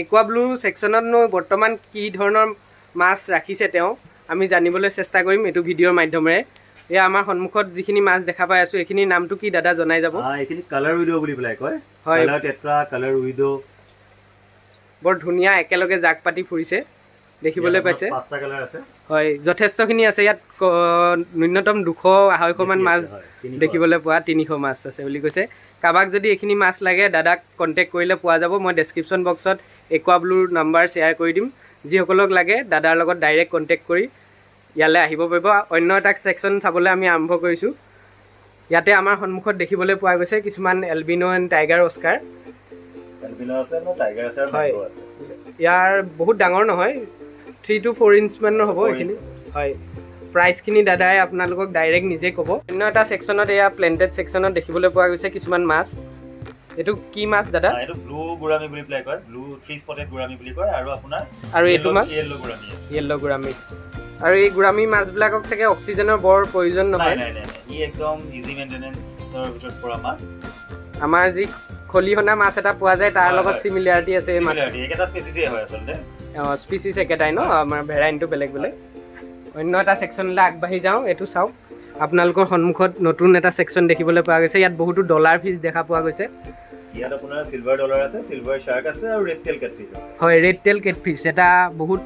একুৱা blue সেকশনত বৰ্তমান কি ধৰণৰ মাছ ৰাখিছে তেওঁ আমি জানিবলৈ চেষ্টা কৰিম এইটো ভিডিঅ'ৰ মাধ্যমেৰে। এয়া আমাৰ সন্মুখত যিখিনি মাছ দেখা পাই আছো এইখিনি নামটো কি দাদা জনাই যাব? এইখিনি কালাৰ উইডো বুলি পেলাই কয়। Colour tetra, colour widow. বৰ ধুনীয়া একেলগে জাক পাতি ফুৰিছে দেখিবলৈ পাইছে। 5টা কালাৰ আছে। হয়, যথেষ্টখিনি আছে ইয়াত। ন্যূনতম 200-250 মান মাছ দেখিবলৈ পোৱা, 300 মাছ আছে বুলি কৈছে। কাৰোবাক যদি এইখিনি মাছ লাগে দাদাক কণ্টেক্ট কৰিলে পোৱা যাব। মই ডেছক্ৰিপশ্যন বক্সত একুৱা ব্লুৰ নাম্বাৰ শ্বেয়াৰ কৰি দিম। যিসকলক লাগে দাদাৰ লগত ডাইৰেক্ট কণ্টেক্ট কৰি ইয়ালৈ আহিব পাৰিব। অন্য এটা ছেকশ্যন চাবলৈ আমি আৰম্ভ কৰিছোঁ। ইয়াতে আমাৰ সন্মুখত দেখিবলৈ পোৱা গৈছে কিছুমান এলবিনো এণ্ড টাইগাৰ অস্কাৰ। হয়, ইয়াৰ বহুত ডাঙৰ নহয়, 3 to 4 ইঞ্চ মানৰ হ'ব এইখিনি। হয়, প্ৰাইচখিনি দাদাই আপোনালোকক ডাইৰেক্ট নিজে ক'ব। অন্য এটা ছেকশ্যনত এয়া প্লেণ্টেড ছেকশ্যনত দেখিবলৈ পোৱা গৈছে কিছুমান মাছ। এইটো কি মাছ দাদা? এইটো ব্লু গুৰামি বুলি পেলাই কয়, ব্লু 3 স্পটেড গুৰামি বুলি কয়। আৰু এইটো মাছ য়েল্লো গুৰামি। য়েল্লো গুৰামি। আৰু এই গুৰামি মাছবিলাকক চাগে অক্সিজেনৰ বৰ প্ৰয়োজন নহয়। নাই, ই একদম ইজি মেইনটেনেন্সৰ ভিতৰত পৰা মাছ। আমাৰ যি খলিহনা মাছ এটা পোৱা যায় তাৰ লগত চিমিলাৰিটি আছে এই মাছ। একেটা স্পেচিছে হয় আচলতে। স্পিচিছ একেটাই ন, আমাৰ ভেৰাইটিটো বেলেগ বেলেগ। অন্য এটা ছেকশ্যনলৈ আগবাঢ়ি যাওঁ। এইটো চাওক, আপোনালোকৰ সন্মুখত নতুন এটা ছেকশ্যন দেখিবলৈ পোৱা গৈছে। ইয়াত বহুতো ডলাৰ ফিছ দেখা পোৱা গৈছে। ইয়াত আপোনাৰ চিলভাৰ ডলাৰ আছে, চিলভাৰ শাৰ্ক আছে আৰু ৰেড টেল কেটফিছ আছে। হয়, ৰেড টেল কেটফিছ এটা বহুত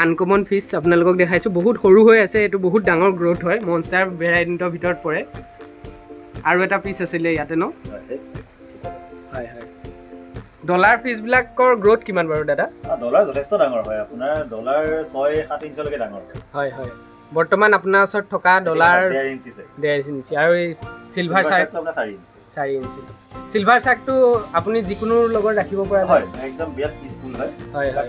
আনকমন ফিছ আপোনালোকক দেখাইছোঁ। বহুত সৰু হৈ আছে, এইটো বহুত ডাঙৰ গ্ৰ'থ হয়, মনষ্টাৰ ভেৰাইটিৰ ভিতৰত পৰে। আৰু এটা পিচ আছিলে ইয়াতে ন? হয় হয়। ডলাৰ ফিছবিলাকৰ গ্ৰ'থ কিমান বাৰু দাদা? ডলাৰ যথেষ্ট ডাঙৰ হয়, আপোনাৰ ডলাৰ 6-7 ইঞ্চলৈকে ডাঙৰ হয়। হয় হয়। বৰ্তমান আপোনাৰ ওচৰত থকা ডলাৰ 1.5 ইঞ্চি আৰু এই চিলভাৰ শাৰ্ক 4 ইঞ্চি। চিলভাৰ শাৰ্কটো আপুনি যিকোনোৰ লগত ৰাখিব পৰা হয়, একদম বিৰাট পিচফুল হয়। হয় হয়,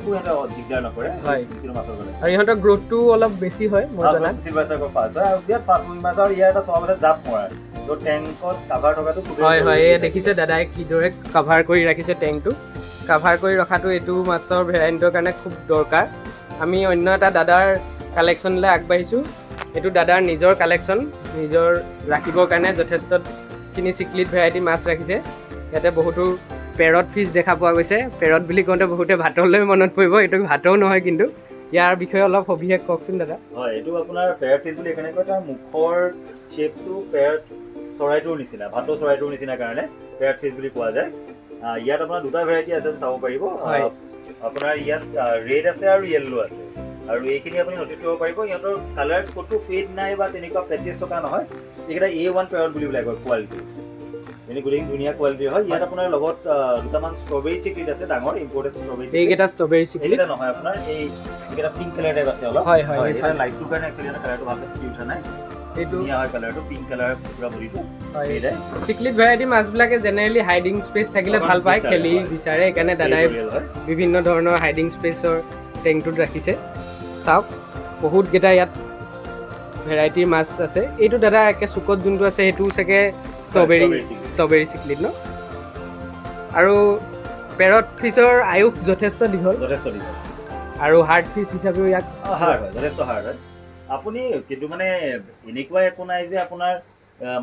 দিগদাৰ নকৰে। হয়, যিকোনো মাছৰ কাৰণে। আৰু ইহঁতৰ গ্ৰ'থটো অলপ বেছি হয় মোৰ জনাত। চিলভাৰ শাৰ্কৰ ফাষ্ট হয় আৰু বিৰাট ফাষ্ট মুভি মাছ। আৰু ইয়াৰ এটা স্বভাৱ আছে জাপ মৰা, তো টেংকত কাভাৰ থকাটো খুবেই হয় হয়। এই দেখিছে দাদাই কিদৰে কাভাৰ কৰি ৰাখিছে টেংকটো। কাভাৰ কৰি ৰখাটো এইটো মাছৰ ভেৰাইটিৰ কাৰণে খুব দৰকাৰ। আমি অন্য এটা দাদাৰ কালেকশ্যনলৈ আগবাঢ়িছোঁ। এইটো দাদাৰ নিজৰ কালেকশ্যন, নিজৰ ৰাখিবৰ কাৰণে যথেষ্টখিনি চিকলিড ভেৰাইটি মাছ ৰাখিছে। ইয়াতে বহুতো পেৰট ফিছ দেখা পোৱা গৈছে। পেৰট বুলি কওঁতে বহুতে ভাতলৈ মনত পৰিব, এইটো ভাতও নহয় কিন্তু। ইয়াৰ বিষয়ে অলপ সবিশেষ কওকচোন দাদা। হয়, এইটো আপোনাৰ পেৰট ফিছ বুলি এইকাৰণে কয়, তাৰ মুখৰ শ্বেপটো পেৰট চৰাইটোৰ নিচিনা, ভাটৌ চৰাইটোৰ নিচিনা কাৰণে পেৰট ফিছ বুলি কোৱা যায়। ইয়াত আপোনাৰ দুটা ভেৰাইটি আছে, চাব পাৰিব। আপোনাৰ ইয়াত ৰেড আছে আৰু য়েল্লো আছে। আৰু এইখিনি আপুনি নটিচ কৰিব পাৰিব, ইহঁতৰ কালাৰ ক'তো ফেড নাই বা তেনেকুৱা পেচেছ থকা নহয়। এইকেইটা A1 পেৰট বুলি পেলাই কয় কোৱালিটি। এনে গোটেই ধুনীয়া কোৱালিটিৰ হয়। ইয়াত আপোনাৰ লগত দুটামান ষ্ট্ৰবেৰী চিকলিড আছে, ডাঙৰ ইম্পৰ্টেড ষ্ট্ৰবেৰী চিকলিড। এইকেইটা ষ্ট্ৰবেৰী চিকলিড নহয়, আপোনাৰ এই যিকেইটা পিংক কালাৰ টাইপ আছে অলপ। হয় হয়, এটা লাইটটোৰ কাৰণে একচুৱেলি এটা কালাৰটো ভালকৈ ফুটি উঠা নাই। এইটো ধুনীয়া হয়, কালাৰটো পিংক কালাৰ পুৰা বডিটো। চিকলিড ভেৰাইটি মাছবিলাকে জেনেৰেলি হাইডিং স্পেচ থাকিলে ভাল পায়, খেলি বিচাৰে। সেইকাৰণে দাদাই বিভিন্ন ধৰণৰ হাইডিং স্পেচৰ টেংকটোত ৰাখিছে। চাওক, বহুতকেইটা ইয়াত ভেৰাইটিৰ মাছ আছে। এইটো দাদা একে চুকত যোনটো আছে সেইটো চাগে ষ্ট্ৰবেৰী চিকলিড ন? আৰু পেৰট ফিছৰ আয়ুস যথেষ্ট দীঘল আৰু হাৰ্ড ফিছ হিচাপেও ইয়াক যথেষ্ট হাৰ্ড হয়। আপুনি কিন্তু মানে এনেকুৱা একো নাই যে আপোনাৰ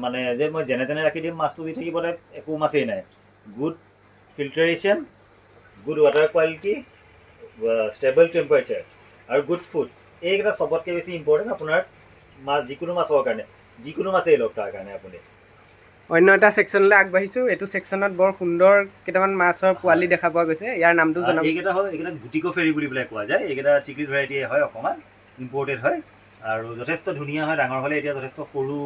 মানে যে মই যেনে তেনে ৰাখি দিম মাছটো দি থাকিব, একো মাছেই নাই। Good filtration, good water quality, stable temperature আৰু গুড ফুড, এইকেইটা চবতকৈ বেছি ইম্পৰ্টেণ্ট আপোনাৰ মাছ, যিকোনো মাছৰ কাৰণে, যিকোনো মাছেই লওক তাৰ কাৰণে আপুনি। অন্য এটা ছেকশ্যনলৈ আগবাঢ়িছোঁ। এইটো ছেকশ্যনত বৰ সুন্দৰ কেইটামান মাছৰ পোৱালি দেখা পোৱা গৈছে। ইয়াৰ নামটো জনাব। এইকেইটা হয়, এইকেইটা ভুটিকো ফেৰী বুলি পেলাই কোৱা যায়। এইকেইটা চিকলিড ভেৰাইটি হয়, অকণমান ইম্পৰ্টেড হয় আৰু যথেষ্ট ধুনীয়া হয়। ডাঙৰ হ'লে এতিয়া যথেষ্ট সৰু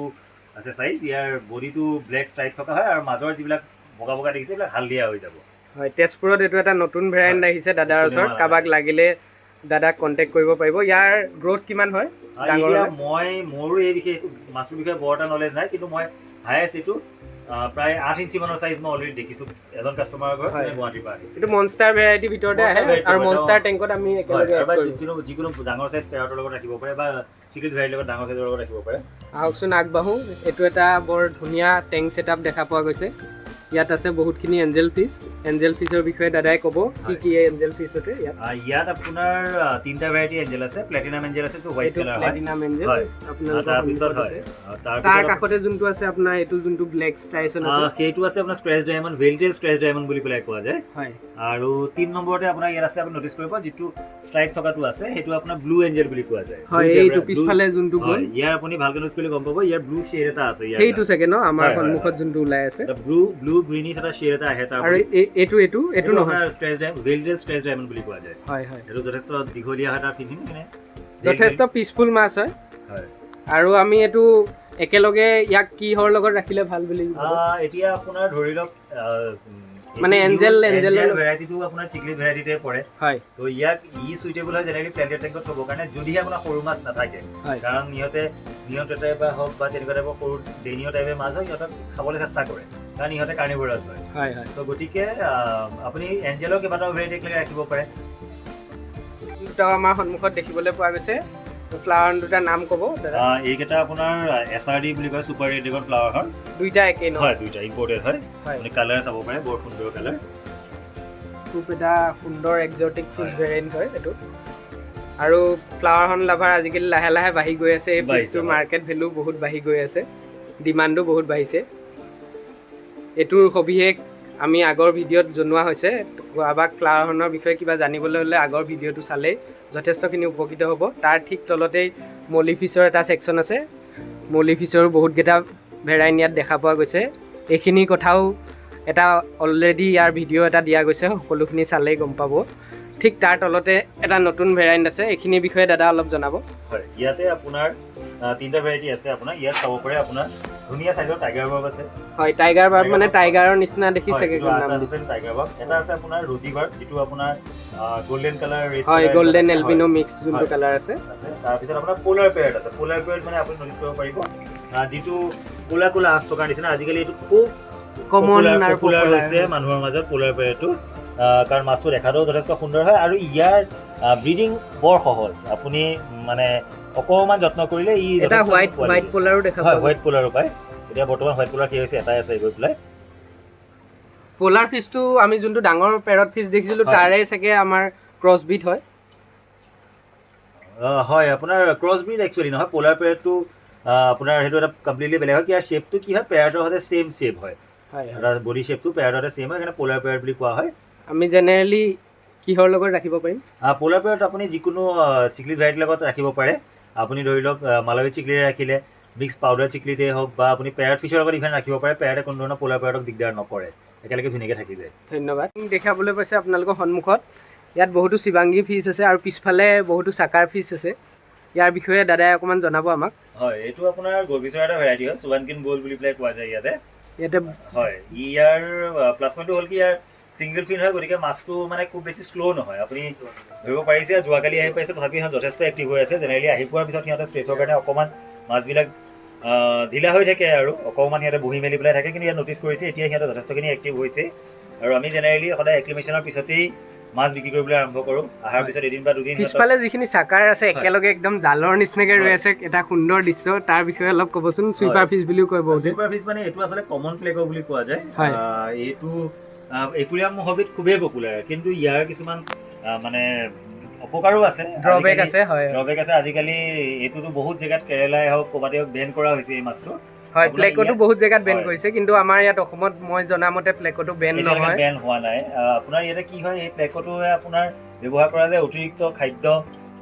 আছে চাইজ। ইয়াৰ বডিটো ব্লেক ষ্ট্ৰাইপ থকা হয় আৰু মাজৰ যিবিলাক বগা বগা দেখিছে এইবিলাক হালধীয়া হৈ যাব। হয়, তেজপুৰত এইটো এটা নতুন ভেৰাইটি আহিছে দাদাৰ ওচৰত। কাৰোবাক লাগিলে দাদাক কণ্টেক্ট কৰিব পাৰিব। ইয়াৰ গ্ৰ'থ কিমান হয়? মোৰো এই বিষয়ে মাছটোৰ বিষয়ে বৰ এটা নলেজ নাই, কিন্তু মই হায়েষ্ট এইটো প্ৰায় 8 ইঞ্চি মানৰ চাইজ মই অলৰেডি দেখিছোঁ এজন কাষ্টমাৰৰ ঘৰত, গুৱাহাটীৰ পৰা আহিছে। এইটো মনষ্টাৰ ভেৰাইটিৰ ভিতৰতে আহে আৰু মনষ্টাৰ টেংকত আমি যিকোনো ডাঙৰ চাইজ পেৰটৰ লগত ৰাখিব পাৰে বা চিকলিড ভেৰাইটিৰ লগত ডাঙৰ চাইজৰ লগত ৰাখিব পাৰে। আহকচোন আগবাঢ়োঁ। এইটো এটা বৰ ধুনীয়া টেংক ছেটআপ দেখা পোৱা গৈছে। ইয়াত আছে বহুতখিনি এঞ্জেল ফিছৰ বিষয়ে দাদাই ক'ব কি কি এঞ্জেল ফিছ আছে ইয়াত। ইয়াত আপোনাৰ 3টা ভেৰাইটি এঞ্জেল আছে। প্লেটিনাম এঞ্জেল আছে, এইটো হোৱাইট কালাৰ হয়। প্লেটিনাম এঞ্জেল হয়। আপোনালোকৰ তাৰপিছত সন্মুখত আছে। তাৰ কাষতে যোনটো আছে আপোনাৰ এইটো যোনটো ব্লেক ষ্টাইচন আছে, সেইটো আছে আপোনাৰ স্ক্ৰেচ ডায়মণ্ড, ভেলটেল স্ক্ৰেচ ডায়মণ্ড বুলি পেলাই কোৱা যায়। হয়। আৰু 3 নম্বৰতে আপোনাৰ ইয়াত আছে, আপুনি নটিচ কৰিব যিটো ষ্ট্ৰাইক থকাটো আছে সেইটো আপোনাৰ ব্লু এঞ্জেল বুলি কোৱা যায়। হয়, এইটো পিছফালে যোনটো গ'ল ইয়াৰ আপুনি ভালকৈ নটিচ কৰিলে গম পাব ইয়াৰ ব্লু শেড এটা আছে। সেইটো চাগে ন আমাৰ সন্মুখত যোনটো ওলাই আছে ব্লু গ্ৰীনিছ এটা শেড এটা আহে। তাৰ আৰু এইটো নহয়, স্ক্ৰেচ ডায়মণ্ড, ভেলটেল স্ক্ৰেচ ডায়মণ্ড বুলি কোৱা যায়। হয় হয়, এইটো যথেষ্ট দীঘলীয়া হয়, তাৰ ফিনিচিং মানে যথেষ্ট পিচফুল মাছ হয়। হয়। আৰু আমি এইটো একেলগে ইয়াক কিহৰ লগত ৰাখিলে ভাল বুলি এতিয়া আপোনাৰ ধৰি লওক মানে এঞ্জেল ভেৰাইটিটো আপোনাৰ চিকলিট ভেৰাইটিতে পৰে। হয়। তো ইয়াক সুইটেবল হয় জেনেৰেলি প্লেন্টেড টেংকত থ'বৰ কাৰণে, যদিহে আপোনাৰ সৰু মাছ নাথাকে। কাৰণ নিয়ত টাইপে হওক বা তেনেকুৱা টাইপৰ সৰু ডেনিয় টাইপে মাছ হয়, সিহঁতক খাবলৈ চেষ্টা কৰে কাৰণ ইহঁতে কাৰ্নিভোৰাছ হয়। হয় হয়। তো গতিকে আপুনি এঞ্জেলৰ কেইবাটাও ভেৰাইটি একেলগে ৰাখিব পাৰে। দুটাও আমাৰ সন্মুখত দেখিবলৈ পোৱা গৈছে। ফ্লাৱাৰ দুটাৰ নাম ক'ব দাদা? এইকেইটা আপোনাৰ SRD বুলি কয়, ছুপাৰ ৰেড ড্ৰেগন ফ্লাৱাৰ হয়। দুইটা একেই ন? হয়, দুইটা ইম্পৰ্টেড হয়। আপুনি কালাৰ চাব পাৰে, বৰ সুন্দৰ কালাৰ। খুব এটা সুন্দৰ এক্সটিক ফিছ ভেৰিয়েণ্ট হয় এইটো। আৰু ফ্লাৱাৰ হৰ্ণ লাভাৰ আজিকালি লাহে লাহে বাঢ়ি গৈ আছে। এই ফিছটোৰ মাৰ্কেট ভেলু বহুত বাঢ়ি গৈ আছে, ডিমাণ্ডো বহুত বাঢ়িছে। এইটোৰ সবিশেষ আমি আগৰ ভিডিঅ'ত জনোৱা হৈছে। কাৰোবাক ফ্লাৱাৰ হৰ্ণৰ বিষয়ে কিবা জানিবলৈ হ'লে আগৰ ভিডিঅ'টো চালেই যথেষ্টখিনি উপকৃত হ'ব। তাৰ ঠিক তলতেই মলি ফিছৰ এটা ছেকশ্যন আছে। মলি ফিছৰো বহুতকেইটা ভেৰাইটি ইয়াত দেখা পোৱা গৈছে। এইখিনি কথাও এটা অলৰেডি ইয়াৰ ভিডিঅ' এটা দিয়া গৈছে, সকলোখিনি চালেই গম পাব। ঠিক তাৰ তলতে এটা নতুন ভেৰাইটি আছে, এইখিনিৰ বিষয়ে দাদা অলপ জনাব। হয়, ইয়াতে আপোনাৰ 3টা ভেৰাইটি আছে। আপোনাৰ ইয়াত চাব পাৰে, আপোনাৰ ধুনীয়া চাইজৰ টাইগাৰ বাৰ্ব আছে। হয়, টাইগাৰ বাৰ্ব মানে টাইগাৰৰ নিচিনা দেখি চাগে টাইগাৰ বাৰ্ব। এটা আছে আপোনাৰ ৰুটি বাৰ্ব, যিটো আপোনাৰ গোল্ডেন কালাৰ, ৰেড হয়, গোল্ডেন এলবিনো মিক্স যোনটো কালাৰ আছে। তাৰপিছত আপোনাৰ পোলাৰ পেৰেট আছে। পোলাৰ পেৰেট মানে আপুনি নটিচ কৰিব পাৰিব, যিটো কোলা কোলা আঁচ থকাৰ নিচিনা। আজিকালি এইটো খুব কমন আৰু পপুলাৰ হৈছে মানুহৰ মাজত পোলাৰ পেৰেটটো, কাৰণ মাছটো দেখাতেও যথেষ্ট সুন্দৰ হয় আৰু ইয়াৰ ব্ৰিডিং বৰ সহজ। আপুনি মানে অকণমান যত্ন কৰিলে ই এটা হোৱাইট পোলাৰো দেখা পায়। হোৱাইট পোলাৰো পায়। এতিয়া বৰ্তমান হোৱাইট পোলাৰ কি হৈছে, এটাই আছে গৈ পেলাই। পোলাৰ ফিছটো আমি যোনটো ডাঙৰ পেৰট ফিছ দেখিছিলোঁ তাৰে চাগে আমাৰ ক্ৰছ ব্ৰিড হয়। হয়, আপোনাৰ ক্ৰছ ব্ৰিড একচুৱেলি নহয়। পোলাৰ পেৰটটো আপোনাৰ সেইটো এটা কমপ্লিটলি বেলেগ হয়। ইয়াৰ শ্বেপটো কি হয়, পেৰটৰ সৈতে ছেম শ্বেপ হয়। বডি শ্বেপটো পেৰটৰ সৈতে ছেম হয়, সেইকাৰণে পোলাৰ পেৰট বুলি কোৱা হয়। আমি জেনেৰেলি কিহৰ লগত ৰাখিব পাৰিম? পোলাৰ পেৰট আপুনি যিকোনো চিকলিট ভেৰাইটিৰ লগত ৰাখিব পাৰে। আপুনি ধৰি লওক মালাৱী চিকলিৰে ৰাখিলে, মিক্স পাউডাৰ চিকলিতে হওক, বা আপুনি পেৰট ফিছৰ লগত ইভেন ৰাখিব পাৰে। পেৰটে কোনো ধৰণৰ পোলাৰ পেৰটক দিগদাৰ নকৰে, একেলগে ধুনীয়াকৈ থাকি যায়। ধন্যবাদ। দেখাবলৈ পাইছে আপোনালোকৰ সন্মুখত ইয়াত বহুতো শিৱাংগী ফিছ আছে আৰু পিছফালে বহুতো চাকাৰ ফিছ আছে। ইয়াৰ বিষয়ে দাদাই অকণমান জনাব আমাক। হয়, এইটো আপোনাৰ গলফিছৰ এটা ভেৰাইটি হয়, সুৱানকিন গ'ল্ড বুলি পেলাই কোৱা যায় ইয়াতে। হয়, ইয়াৰ প্লাছ পইণ্টটো হ'ল কি ইয়াৰ ছিংগল ফিন হয়, গতিকে মাছটো মানে খুব বেছি শ্ল' নহয়। আপুনি ধৰিব পাৰিছে, যোৱাকালি আহি পাইছে, তথাপি সিহঁত যথেষ্ট এক্টিভ হৈ আছে। জেনেৰেলি আহি পোৱাৰ পিছত সিহঁতে ষ্ট্ৰেছৰ কাৰণে অকণমান মাছবিলাক ঢিলা হৈ থাকে আৰু অকণমান সিহঁতে বহি মেলি পেলাই থাকে। কিন্তু ইয়াত নটিচ কৰিছে এতিয়া সিহঁতে যথেষ্টখিনি এক্টিভ হৈছে। আৰু আমি জেনেৰেলি সদায় এক্লিমেশ্যনৰ পিছতেই মাছ বিক্ৰী কৰিবলৈ আৰম্ভ কৰোঁ। অহাৰ পিছত এদিন বা দুদিন পিছফালে যিখিনি চাকাৰ আছে একেলগে একদম জালৰ নিচিনাকৈ ৰৈ আছে, এটা সুন্দৰ দৃশ্য। তাৰ বিষয়ে অলপ ক'বচোন। চুইপাৰ ফিছ বুলিও কয় বহুতে। চুইপাৰ ফিছ মানে এইটো আচলতে কমন প্লেগ' বুলি কোৱা যায়। এইটো একুৰিয়াম হবিত খুবেই পপুলাৰ, কিন্তু ইয়াৰ কিছুমান মানে অপকাৰো আছে, ড্ৰবেক আছে। আজিকালি এইটোতো বহুত জেগাত কেৰেলাই হওক ক'ৰবাতে হওক বেন কৰা হৈছে এই মাছটো। হয়, প্লেকটো বহুত জেগাত বেন কৰিছে, কিন্তু আমাৰ ইয়াত অসমত মই জনামতে প্লেকটো বেন নহয়, বেন হোৱা নাই। আপোনাৰ ইয়াতে কি হয়, এই প্লেকটোৱে আপোনাৰ ব্যৱহাৰ কৰা যায় অতিৰিক্ত খাদ্য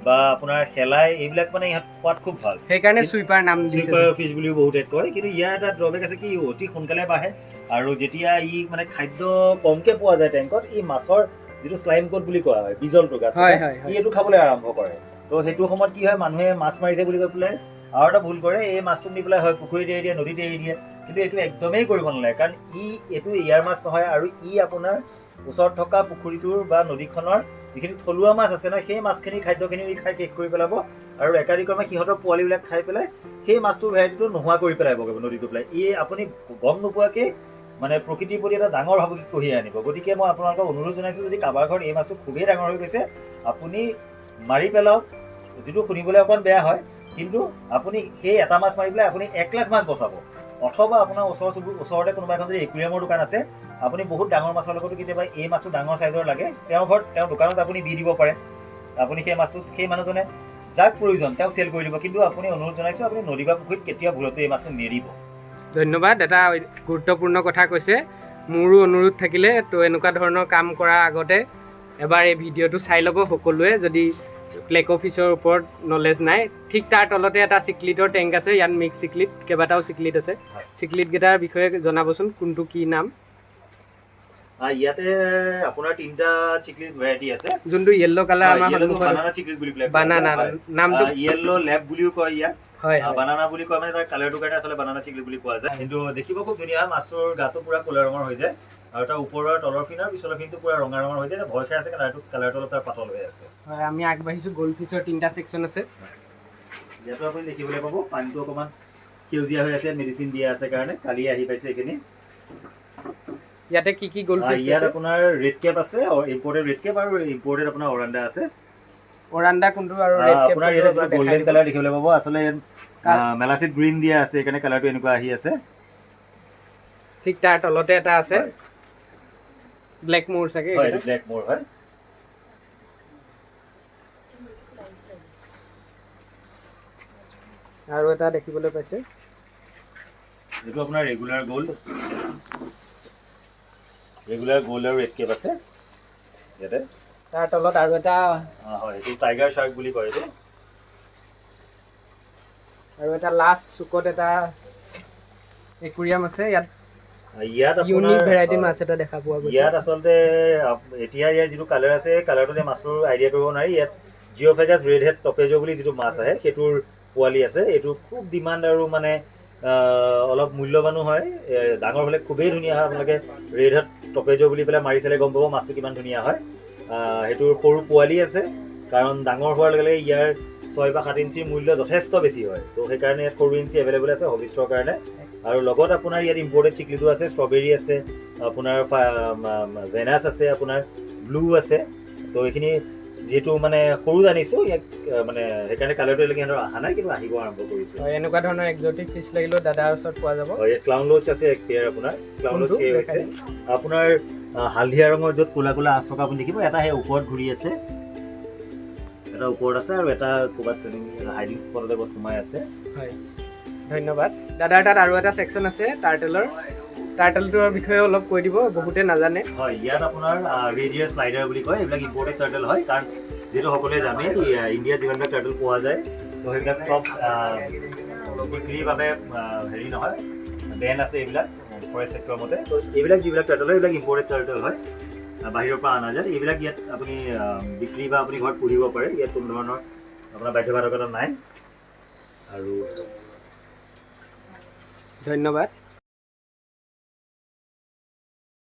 বা আপোনাৰ শেলাই, এইবিলাক মানে ইহঁত খোৱাত খুব ভাল। সেইকাৰণে চুইপাৰ নাম দিছে, চুইপাৰ ফিছ বুলিও বহুতে কয়। কিন্তু ইয়াৰ এটা ড্ৰবেক আছে কি, অতি সোনকালে বাঢ়ে আৰু যেতিয়া ই মানে খাদ্য কমকৈ পোৱা যায় টেংকত, ই মাছৰ যিটো স্লাইম কোট বুলি কোৱা হয়, বিজলটো গাত, ই এইটো খাবলৈ আৰম্ভ কৰে। তো সেইটো সময়ত কি হয়, মানুহে মাছ মাৰিছে বুলি কৈ পেলাই আৰু এটা ভুল কৰে, এই মাছটো নি পেলাই হয় পুখুৰীত এৰি দিয়ে, নদীত এৰি দিয়ে। কিন্তু এইটো একদমেই কৰিব নালাগে, কাৰণ এইটো ইয়াৰ মাছ নহয় আৰু ই আপোনাৰ ওচৰত থকা পুখুৰীটোৰ বা নদীখনৰ যিখিনি থলুৱা মাছ আছে ন, সেই মাছখিনি খাদ্যখিনি খাই শেষ কৰি পেলাব আৰু একাদিক্ৰমে সিহঁতৰ পোৱালিবিলাক খাই পেলাই সেই মাছটোৰ ভেৰাইটিটো নোহোৱা কৰি পেলাব নদীটো পেলাই। আপুনি গম নোপোৱাকৈ মানে প্ৰকৃতিৰ প্ৰতি এটা ডাঙৰ ভাবুকি কঢ়িয়াই আনিব। গতিকে মই আপোনালোকক অনুৰোধ জনাইছোঁ, যদি কাৰোবাৰ ঘৰত এই মাছটো খুবেই ডাঙৰ হৈ গৈছে, আপুনি মাৰি পেলাওক। যিটো শুনিবলৈ অকণমান বেয়া হয়, কিন্তু আপুনি সেই এটা মাছ মাৰি পেলাই আপুনি 1 লাখ মাছ বচাব। অথবা আপোনাৰ ওচৰতে কোনোবা এখন যদি একুৰিয়ামৰ দোকান আছে, আপুনি বহুত ডাঙৰ মাছৰ লগতো কেতিয়াবা এই মাছটো ডাঙৰ চাইজৰ লাগে, তেওঁৰ ঘৰত তেওঁৰ দোকানত আপুনি দি দিব পাৰে। আপুনি সেই মাছটো সেই মানুহজনে যাক প্ৰয়োজন তেওঁক চেল কৰি দিব। কিন্তু আপুনি অনুৰোধ জনাইছোঁ, আপুনি নদী বা পুখুৰীত কেতিয়াও ভুলতো এই মাছটো নেৰিব। ধন্যবাদ, এটা গুৰুত্বপূৰ্ণ কথা কৈছে। মোৰো অনুৰোধ থাকিলে তো এনেকুৱা ধৰণৰ কাম কৰাৰ আগতে এবাৰ এই ভিডিঅ'টো চাই ল'ব সকলোৱে, যদি প্লেকো ফিছৰ ওপৰত নলেজ নাই। ঠিক তাৰ তলতে এটা চিকলিটৰ টেংক আছে, ইয়াত মিক্স চিকলিট, কেইবাটাও চিকলিট আছে। চিকলিটকেইটাৰ বিষয়ে জনাবচোন, কোনটো কি নাম? ইয়াতে আপোনাৰ 3টা চিকলিট ভেৰাইটি আছে। যোনটো য়েল্লো কালাৰ আমাৰ বানানা চিকলিট বুলি কয়। বানানা নামটো য়েল্লো লেব বুলিও কয় ইয়াত। হয়, বানানা বুলি কয়, মানে তাৰ কালাৰটোৰ কাৰণে আচলতে বানানা চিকলিট বুলি কোৱা যায়। কিন্তু দেখিব খুব ধুনীয়া, মাছটোৰ গাটো পুৰা ক'লা ৰঙৰ হৈ যায় আৰু তাৰ ওপৰৰ তলৰ ফিন আৰু পিছৰ ফিনটো পুৰা ৰঙা ৰঙৰ হৈ যায়। ভয় খাই আছে কালাৰটো অলপ তাৰ পাতল হৈ আছে। হয়, আমি আগবাঢ়িছোঁ। গ'ল্ড ফিছৰ 3টা ছেকশ্যন আছে। ইয়াতো আপুনি দেখিবলৈ পাব পানীটো অকণমান সেউজীয়া হৈ আছে, মেডিচিন দিয়া আছে কাৰণে। কালি আহি পাইছে এইখিনি। ইয়াতে কি কি গ'ল্ড ফিছ ইয়াত আছে? আপোনাৰ ৰেড কেপ আছে, ইম্পৰ্টেড ৰেড কেপ আৰু ইম্পৰ্টেড আপোনাৰ অৰাণ্ডা আছে। অৰাণ্ডা কোনটো আৰু ৰেড কেপ আপোনাৰ ইয়াত গোল্ডেন কালাৰ দেখিবলৈ পাব। আচলতে মেলাচিট গ্ৰীণ দিয়া আছে, সেইকাৰণে কালাৰটো এনেকুৱা আহি আছে। ঠিক তাৰ তলতে এটা আছে ব্লেক মোৰ চাগে। হয়, এইটো ব্লেক মোৰ হয়। আৰু এটা দেখিবলৈ পাইছে, এইটো আপোনাৰ ৰেগুলাৰ গ'ল্ড আৰু ৰেড কেপ আছে ইয়াতে। তাৰ তলত আৰু এটা হয়, এইটো টাইগাৰ শ্বাৰ্ক বুলি কয় এইটো। আৰু এটা লাষ্ট চুকত এটা একুৰিয়াম আছে। ইয়াত আপোনাৰ ভেৰাইটি মাছ এটা দেখা পোৱা গৈছে। ইয়াত আচলতে এতিয়া ইয়াৰ যিটো কালাৰ আছে, কালাৰটোতে মাছটোৰ আইডিয়া কৰিব নোৱাৰি। ইয়াত জিঅ'ফেগাছ ৰেড হেড টপেজো বুলি যিটো মাছ আহে, সেইটোৰ পোৱালি আছে। এইটো খুব ডিমাণ্ড আৰু মানে অলপ মূল্যৱানো হয়। ডাঙৰ হ'লে খুবেই ধুনীয়া হয়। আপোনালোকে ৰেড হেড টপেজো বুলি পেলাই মাৰি চালে গম পাব মাছটো কিমান ধুনীয়া হয়। সেইটোৰ সৰু পোৱালি আছে, কাৰণ ডাঙৰ হোৱাৰ লগে লগে ইয়াৰ 6 বা 7 ইঞ্চিৰ মূল্য যথেষ্ট বেছি হয়। তো সেইকাৰণে ইয়াত সৰু ইঞ্চি এভেইলেবল আছে হবিষ্টৰ কাৰণে। আৰু লগত আপোনাৰ ইয়াত ইম্পৰ্টেড চিকলিটো আছে, ষ্ট্ৰবেৰী আছে, আপোনাৰ ভেনাছ আছে, আপোনাৰ ব্লু আছে। তো এইখিনি যিহেতু মানে সৰু জানিছোঁ, ইয়াক মানে সেইকাৰণে কালাৰটো এলৈকে সিহঁতৰ অহা নাই, কিন্তু আহিব আৰম্ভ কৰিছে। এনেকুৱা ধৰণৰ এক্সোটিক ফিছ লাগিলেও দাদাৰ ওচৰত পোৱা যাব। ইয়াত ক্লাউন লোচ আছে এক পেয়াৰ। আপোনাৰ ক্লাউন লোচ হৈছে আপোনাৰ হালধীয়া ৰঙৰ, য'ত ক'লা ক'লা আঁচ থকা আপুনি দেখিব। এটা সেই ওপৰত ঘূৰি আছে, এটা ওপৰত আছে, আৰু এটা ক'ৰবাত হাইডিং স্পটতে ক'ত সোমাই আছে। হয়, ধন্যবাদ। দাদাৰ তাত আৰু এটা ছেকশ্যন আছে টাৰ্টেলটোৰ বিষয়ে অলপ কৈ দিব, বহুতে নাজানে। হয়, ইয়াত আপোনাৰ ৰেডিয়াৰ স্লাইডাৰ বুলি কয়। এইবিলাক ইম্পৰ্টেড টাৰ্টেল হয়, কাৰণ যিহেতু সকলোৱে জানে ইণ্ডিয়াত যিমানবিলাক টাৰ্টেল পোৱা যায়, তো সেইবিলাক চব বিক্ৰীৰ বাবে হেৰি নহয়, বেন আছে এইবিলাক ফৰেষ্ট ছেক্টৰৰ মতে। তো এইবিলাক যিবিলাক টাৰ্টেল হয়, এইবিলাক ইম্পৰ্টেড টাৰ্টেল হয়, বাহিৰৰ পৰা অনা যায়। এইবিলাক ইয়াত আপুনি বিক্ৰী বা আপুনি ঘৰত পুহিব পাৰে। ইয়াত কোনো ধৰণৰ আপোনাৰ বাধ্যবাধকতা নাই। আৰু ধন্যবাদ।